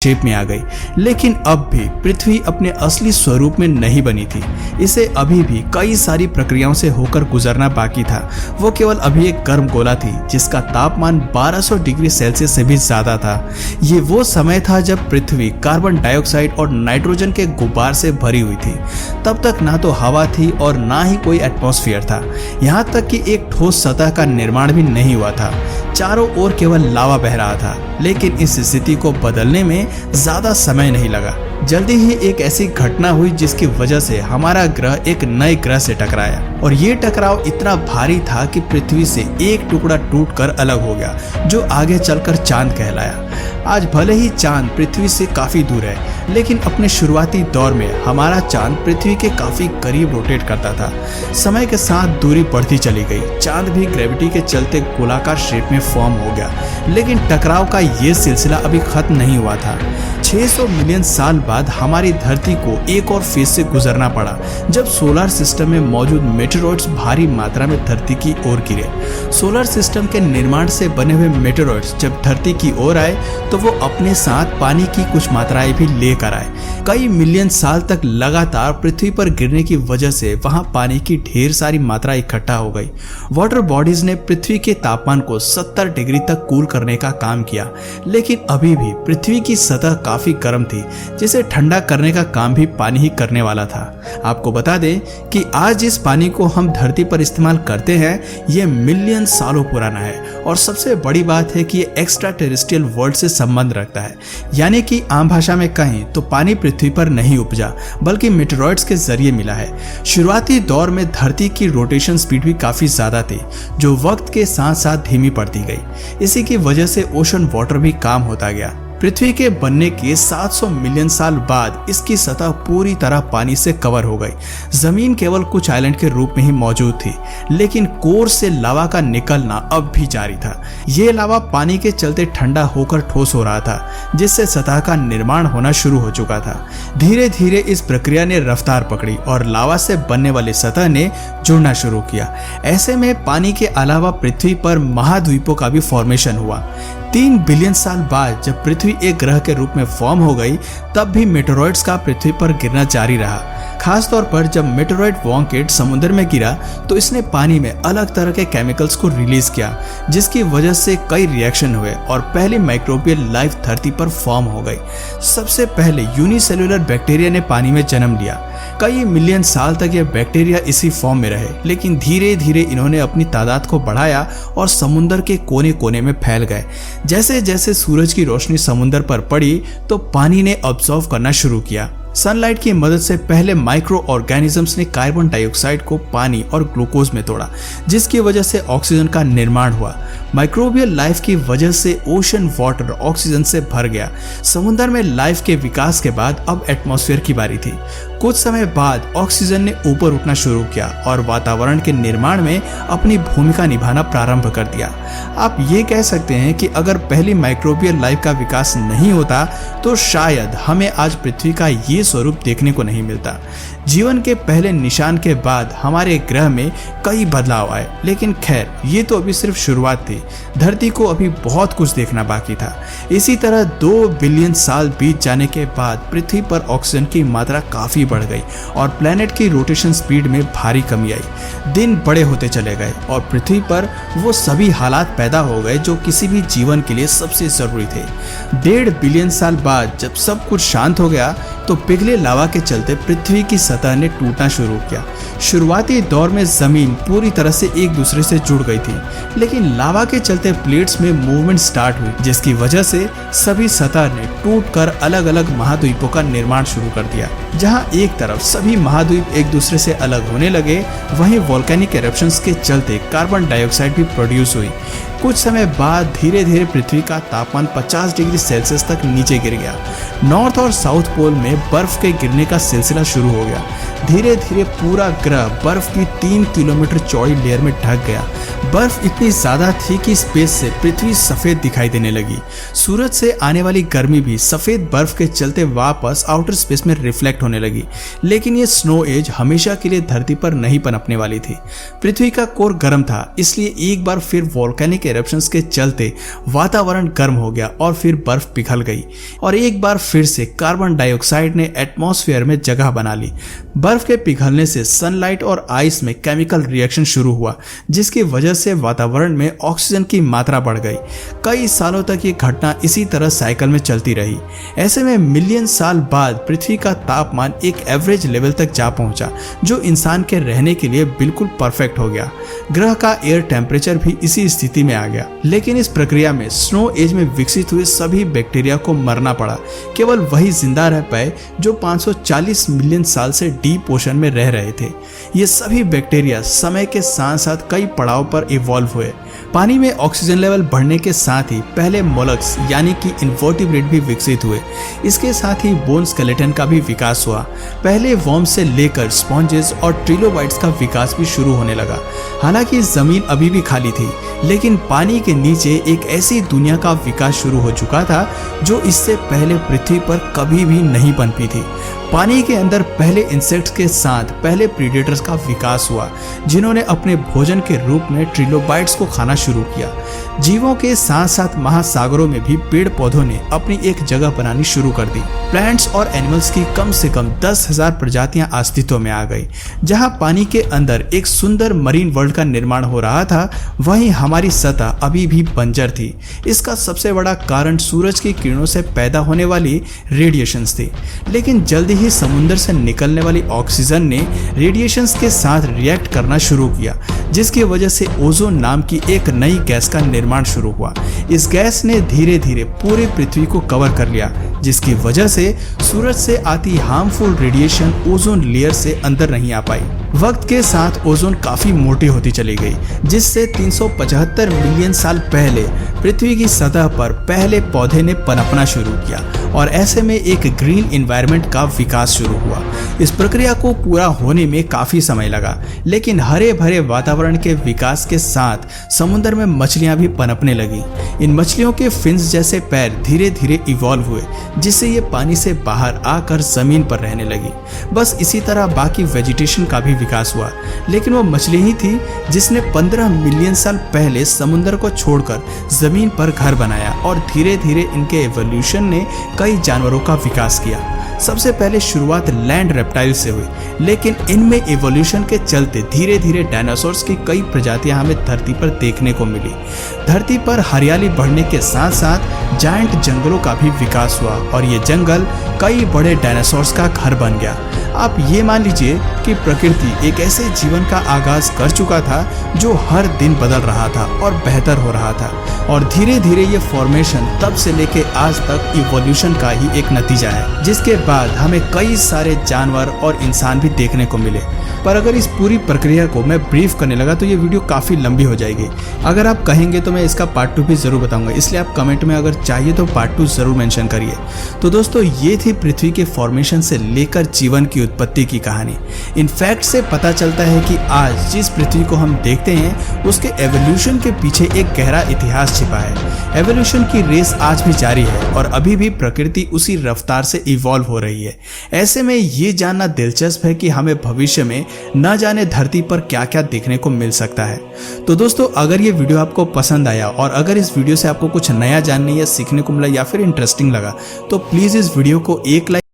Shape में आ गई। लेकिन अब भी पृथ्वी अपने असली स्वरूप में नहीं बनी थी। इसे अभी भी कई सारी प्रक्रियाओं से होकर गुजरना बाकी था। वो केवल अभी एक गर्म गोला थी जिसका तापमान 1200 डिग्री सेल्सियस से भी ज्यादा था। ये वो समय था जब पृथ्वी कार्बन डाइऑक्साइड और नाइट्रोजन के गुब्बार से भरी हुई थी। तब तक ना तो हवा थी और ना ही कोई एटमॉस्फेयर था। यहाँ तक कि एक ठोस सतह का निर्माण भी नहीं हुआ था। चारों ओर केवल लावा बह रहा था। लेकिन इस स्थिति को बदलने में ज्यादा समय नहीं लगा। जल्दी ही एक ऐसी घटना हुई जिसकी वजह से हमारा ग्रह एक नए ग्रह से टकराया और ये टकराव इतना भारी था कि पृथ्वी से एक टुकड़ा टूटकर अलग हो गया, जो आगे चलकर चांद कहलाया। आज भले ही चांद पृथ्वी से काफी दूर है, लेकिन अपने शुरुआती दौर में हमारा चांद पृथ्वी के काफी करीब रोटेट करता था। समय के साथ दूरी बढ़ती चली गई। चांद भी ग्रेविटी के चलते गोलाकार शेप में फॉर्म हो गया। लेकिन टकराव का ये सिलसिला अभी खत्म नहीं हुआ था। 600 मिलियन साल बाद हमारी धरती को एक और फेज से गुजरना पड़ा, जब सोलर सिस्टम में मौजूद मेटेरॉइड्स भारी मात्रा में धरती की ओर गिरे। सोलर सिस्टम के निर्माण से बने हुए मेटेरॉइड्स जब धरती की ओर आए तो वो अपने साथ पानी की कुछ मात्राएं भी लेकर आए। कई मिलियन साल तक लगातार पृथ्वी पर गिरने की वजह से वहां पानी की ढेर सारी मात्रा इकट्ठा हो गई। वाटर बॉडीज ने पृथ्वी के तापमान को 70 डिग्री तक कूल करने का काम किया, लेकिन अभी भी पृथ्वी की सतह काफी गर्म थी, जिसे ठंडा करने का काम भी पानी ही करने वाला था। आपको बता दें कि आज जिस पानी को हम धरती पर इस्तेमाल करते हैं, ये मिलियन सालों पुराना है। और सबसे बड़ी बात है कि ये एक्स्ट्रा टेरेस्ट्रियल वर्ल्ड से संबंध रखता है। यानी कि आम भाषा में कहें तो पानी पृथ्वी पर नहीं उपजा, बल्कि मेटेरॉइड्स के जरिए मिला है। शुरुआती दौर में धरती की रोटेशन स्पीड भी काफी ज्यादा थी, जो वक्त के साथ साथ धीमी पड़ती गई। इसी की वजह से ओशन वाटर भी कम होता गया। पृथ्वी के बनने के 700 मिलियन साल बाद इसकी सतह पूरी तरह पानी से कवर हो गई। जमीन केवल कुछ आइलैंड के रूप में ही मौजूद थी, लेकिन कोर से लावा का निकलना अब भी जारी था। ये लावा पानी के चलते ठंडा होकर ठोस हो रहा था, जिससे सतह का निर्माण होना शुरू हो चुका था। धीरे धीरे इस प्रक्रिया ने रफ्तार पकड़ी और लावा से बनने वाली सतह ने जुड़ना शुरू किया। ऐसे में पानी के अलावा पृथ्वी पर महाद्वीपों का भी फॉर्मेशन हुआ। 3 बिलियन साल बाद जब पृथ्वी एक ग्रह के रूप में फॉर्म हो गई, तब भी मेटेरॉइड्स का पृथ्वी पर गिरना जारी रहा। खास तौर पर जब मेटेरॉइड वॉन्केट समुद्र में गिरा तो इसने पानी में अलग तरह के केमिकल्स को रिलीज किया, जिसकी वजह से कई रिएक्शन हुए और पहली माइक्रोबियल लाइफ धरती पर फॉर्म हो गई। सबसे पहले यूनिसेल्युलर बैक्टीरिया ने पानी में जन्म लिया। कई मिलियन साल तक ये बैक्टीरिया इसी फॉर्म में रहे, लेकिन धीरे धीरे इन्होंने अपनी तादाद को बढ़ाया और समुद्र के कोने कोने में फैल गए। जैसे जैसे सूरज की रोशनी समुद्र पर पड़ी तो पानी ने ऑब्जर्व करना शुरू किया। सनलाइट की मदद से पहले माइक्रो ऑर्गेनिजम्स ने कार्बन डाइऑक्साइड को पानी और ग्लूकोज में तोड़ा, जिसकी वजह से ऑक्सीजन का निर्माण हुआ। माइक्रोबियल लाइफ की वजह से ओशन वाटर ऑक्सीजन से भर गया। समुद्र में लाइफ के विकास के बाद अब एटमॉस्फेयर की बारी थी। कुछ समय बाद ऑक्सीजन ने ऊपर उठना शुरू किया और वातावरण के निर्माण में अपनी भूमिका निभाना प्रारंभ कर दिया। आप ये कह सकते हैं कि अगर पहली माइक्रोबियल लाइफ का विकास नहीं होता तो शायद हमें आज पृथ्वी का ये स्वरूप देखने को नहीं मिलता। जीवन के पहले निशान के बाद हमारे ग्रह में कई बदलाव आए, लेकिन खैर ये तो अभी सिर्फ शुरुआत थी। धरती को अभी बहुत कुछ देखना बाकी था। इसी तरह 2 बिलियन साल बीत जाने के बाद पृथ्वी पर ऑक्सीजन की मात्रा काफी बढ़ गई और प्लेनेट की रोटेशन स्पीड में भारी कमी आई। दिन बड़े होते चले गए और पृथ्वी पर वो सभी हालात पैदा हो गए जो किसी भी जीवन के लिए सबसे जरूरी थे। 1.5 बिलियन साल बाद जब सब कुछ शांत हो गया तो पिघले लावा के चलते पृथ्वी की सतह ने टूटना शुरू किया। शुरुआती दौर में जमीन पूरी तरह से एक दूसरे से जुड़ गई थी, लेकिन लावा के चलते प्लेट्स में मूवमेंट स्टार्ट हुई, जिसकी वजह से सभी सतह ने टूटकर अलग अलग महाद्वीपों का निर्माण शुरू कर दिया। जहां एक तरफ सभी महाद्वीप एक दूसरे से अलग होने लगे, वहीं वोल्केनिक एरप्शंस के चलते कार्बन डाइऑक्साइड भी प्रोड्यूस हुई। कुछ समय बाद धीरे धीरे पृथ्वी का तापमान 50 डिग्री सेल्सियस तक नीचे गिर गया। नॉर्थ और साउथ पोल में बर्फ के गिरने का सिलसिला शुरू हो गया। धीरे धीरे पूरा ग्रह बर्फ की 3 किलोमीटर चौड़ी लेयर में ढक गया। बर्फ इतनी ज्यादा थी कि स्पेस से पृथ्वी सफेद दिखाई देने लगी। सूरज से आने वाली गर्मी भी सफेद बर्फ के चलते वापस आउटर स्पेस में रिफ्लेक्ट होने लगी। लेकिन ये स्नो एज हमेशा के लिए धरती पर नहीं पनपने वाली थी। पृथ्वी का कोर गर्म था, इसलिए एक बार फिर वोल्केनिक एरप्शंस के चलते वातावरण गर्म हो गया और फिर बर्फ पिघल गई और एक बार फिर से कार्बन डाइऑक्साइड ने एटमॉस्फेयर में जगह बना ली। बर्फ के पिघलने से सनलाइट और आइस में केमिकल रिएक्शन शुरू हुआ, जिसकी वजह से वातावरण में ऑक्सीजन की मात्रा बढ़ गई। कई सालों तक ये घटना इसी तरह साइकिल में चलती रही। ऐसे में मिलियन साल बाद पृथ्वी का तापमान एक एवरेज लेवल तक जा पहुंचा, जो इंसान के रहने के लिए बिल्कुल परफेक्ट हो गया। ग्रह का एयर टेम्परेचर भी इसी स्थिति में आ गया। लेकिन इस प्रक्रिया में स्नो एज में विकसित हुए सभी बैक्टीरिया को मरना पड़ा। केवल वही जिंदा रह पाए जो 540 मिलियन साल से डीप ओशन में रह रहे थे। ये सभी बैक्टीरिया समय के साथ साथ कई पड़ाव पर इवॉल्व हुए। पानी में ऑक्सीजन लेवल बढ़ने के साथ ही पहले मोलस्क्स यानी कि इन्वर्टिब्रेट भी विकसित हुए। इसके साथ ही बोन स्केलेटन का भी विकास हुआ। पहले वर्म से लेकर स्पॉन्जेस और ट्रिलोबाइट्स का विकास भी शुरू होने लगा। हालांकि जमीन अभी भी खाली थी, लेकिन पानी के नीचे एक ऐसी दुनिया का विकास शुरू हो चुका था जो इससे पहले पृथ्वी पर कभी भी नहीं पनपी थी। पानी के अंदर पहले इंसेक्ट्स के साथ पहले प्रीडेटर्स का विकास हुआ, जिन्होंने अपने भोजन के रूप में ट्रिलोबाइट्स को खाना शुरू किया। जीवों के साथ साथ महासागरों में भी पेड़ पौधों ने अपनी एक जगह बनानी शुरू कर दी। प्लांट्स और एनिमल्स की कम से कम 10,000 प्रजातियां अस्तित्व में आ गई। जहां पानी के अंदर एक सुंदर मरीन वर्ल्ड का निर्माण हो रहा था, वहीं हमारी सतह अभी भी बंजर थी। इसका सबसे बड़ा कारण सूरज की किरणों से पैदा होने वाली रेडिएशंस थी। लेकिन जल्दी ही समुद्र से निकलने वाली ऑक्सीजन ने रेडिएशंस के साथ रिएक्ट करना शुरू किया, जिसकी वजह से ओजोन नाम की एक नई गैस का निर्माण शुरू हुआ। इस गैस ने धीरे धीरे पूरी पृथ्वी को कवर कर लिया, जिसकी वजह से सूरज से आती हार्मफुल रेडिएशन ओजोन लेयर से अंदर नहीं आ पाई। वक्त के साथ ओजोन काफी मोटी होती चली गई, जिससे 375 मिलियन साल पहले पृथ्वी की सतह पर पहले पौधे ने पनपना शुरू किया और ऐसे में एक ग्रीन एनवायरनमेंट का विकास शुरू हुआ। इस प्रक्रिया को पूरा होने में काफी समय लगा, लेकिन हरे भरे वातावरण के विकास के साथ समुद्र में मछलियां भी पनपने लगी। इन मछलियों के फिन्स जैसे पैर धीरे धीरे इवॉल्व हुए, जिससे ये पानी से बाहर आकर जमीन पर रहने लगी। बस इसी तरह बाकी वेजिटेशन का भी विकास हुआ, लेकिन वो मछली ही थी जिसने 15 मिलियन साल पहले समुद्र को छोड़कर जमीन पर घर बनाया और धीरे धीरे इनके एवोल्यूशन ने कई जानवरों का विकास किया। सबसे पहले शुरुआत लैंड रेप्टाइल से हुई, लेकिन इनमें एवोल्यूशन के चलते धीरे धीरे डायनासोर्स की कई प्रजातियां हमें धरती पर देखने को मिली। धरती पर हरियाली बढ़ने के साथ साथ जायंट जंगलों का भी विकास हुआ और ये जंगल कई बड़े डायनासोर्स का घर बन गया। आप ये मान लीजिए कि प्रकृति एक ऐसे जीवन का आगाज कर चुका था जो हर दिन बदल रहा था और बेहतर हो रहा था, और धीरे धीरे ये फॉर्मेशन तब से लेके आज तक इवोल्यूशन का ही एक नतीजा है, जिसके बाद हमें कई सारे जानवर और इंसान भी देखने को मिले। पर अगर इस पूरी प्रक्रिया को मैं ब्रीफ करने लगा तो ये वीडियो काफ़ी लंबी हो जाएगी। अगर आप कहेंगे तो मैं इसका पार्ट 2 भी ज़रूर बताऊंगा, इसलिए आप कमेंट में अगर चाहिए तो पार्ट 2 ज़रूर मेंशन करिए। तो दोस्तों, ये थी पृथ्वी के फॉर्मेशन से लेकर जीवन की उत्पत्ति की कहानी। इन फैक्ट से पता चलता है कि आज जिस पृथ्वी को हम देखते हैं उसके एवोल्यूशन के पीछे एक गहरा इतिहास छिपा है। एवोल्यूशन की रेस आज भी जारी है और अभी भी प्रकृति उसी रफ्तार से इवॉल्व हो रही है। ऐसे में ये जानना दिलचस्प है कि हमें भविष्य में न जाने धरती पर क्या क्या देखने को मिल सकता है। तो दोस्तों, अगर ये वीडियो आपको पसंद आया और अगर इस वीडियो से आपको कुछ नया जानने या सीखने को मिला या फिर इंटरेस्टिंग लगा, तो प्लीज़ इस वीडियो को एक लाइक